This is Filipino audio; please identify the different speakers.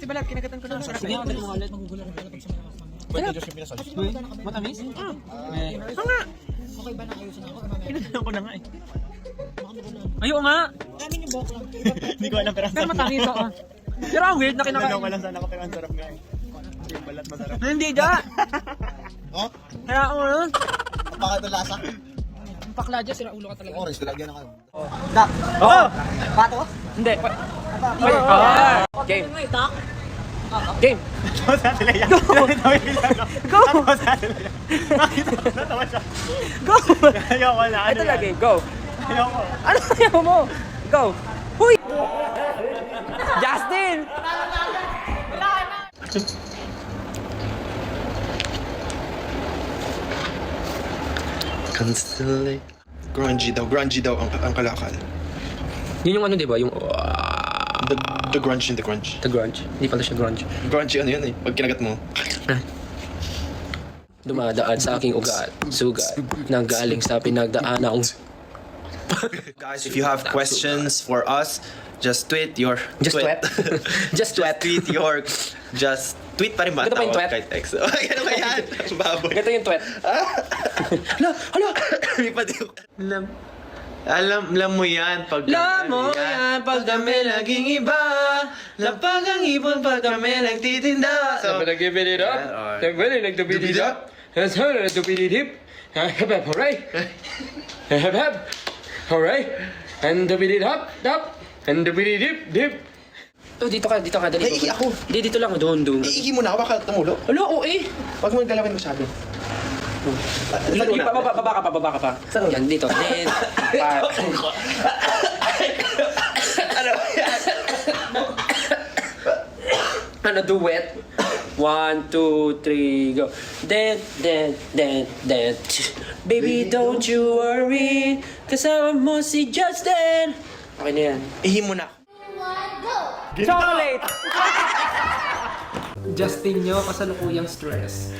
Speaker 1: si Balat, kinagatan ko na.
Speaker 2: Sige, ang mo ulit magugulo ng pag sa mga matamis?
Speaker 1: Nga.
Speaker 2: Okay ba na ayusin ako?
Speaker 1: Kinagatan ko na nga eh. Ayaw nga.
Speaker 2: Amin yung buhok lang.
Speaker 3: Hindi ko alam pero
Speaker 1: Pero matamis ako. Pero ang weird na kinakain.
Speaker 3: lang sana ako pero ang sarap nga eh. Hindi yung balat masarap.
Speaker 1: Hindi da.
Speaker 4: Oh,
Speaker 1: Kaya ako nun.
Speaker 4: bakit ang lasa?
Speaker 2: Ang pakla dyan, sira ulo ka talaga.
Speaker 4: Orange, talagyan na kayo.
Speaker 1: Oo.
Speaker 2: Pato?
Speaker 1: Hindi. Game. Game.
Speaker 3: Tapos sa sila yan.
Speaker 1: Go! Go!
Speaker 3: Tapos sa sila yan. Nakita ko, natawa siya.
Speaker 1: Go!
Speaker 3: Ayoko na.
Speaker 1: Ito na game. Go.
Speaker 3: Ayoko.
Speaker 1: Ano ayaw mo? Go. Huy! Justin!
Speaker 4: Constellate. Grungy daw ang kalakal.
Speaker 5: Yun yung ano, di ba? Yung
Speaker 4: The grunge in the grunge.
Speaker 5: the grunge. Hindi pala siya grunge.
Speaker 4: Grungy ano yun eh, pag kinagat mo.
Speaker 5: Dumadaan sa aking ugat, sugat, nang galing sa pinagdaan akong...
Speaker 4: Guys, if you have questions for us, just tweet your...
Speaker 5: Just tweet? Just tweet.
Speaker 4: Tweet your... Just tweet pa rin ba?
Speaker 5: Ito pa yung
Speaker 4: Tawag
Speaker 5: tweet?
Speaker 4: kay text. Ay, ano ba yan? Baboy.
Speaker 5: Ito yung tweet.
Speaker 4: Hala! May padiw. Alam mo yan pag
Speaker 5: Alam mo yan, pag kami laging iba. Lapag ang ibon pag kami nagtitinda. Sabi na give it up. Sabi na nagtubid it up. Sabi na nagtubid it hip. Hep hep hooray. Hep hep hooray. And tubid it up. And tubid it hip hip. Oh, dito ka, dali.
Speaker 4: Ay, ako.
Speaker 5: Di, dito lang, doon.
Speaker 4: Iigi mo na ako, baka tumulo.
Speaker 5: Alo, oo eh.
Speaker 4: Huwag mo galawin masyado.
Speaker 5: Baba ka pa. Yan, dito. Then, ano, duet? 1, 2, 3, go. Then. Baby, don't you worry. Kasama mo si Justin. Okay na yan.
Speaker 4: Ihi mo na.
Speaker 1: Chocolate!
Speaker 2: Justin nyo, kasalukuyang stress.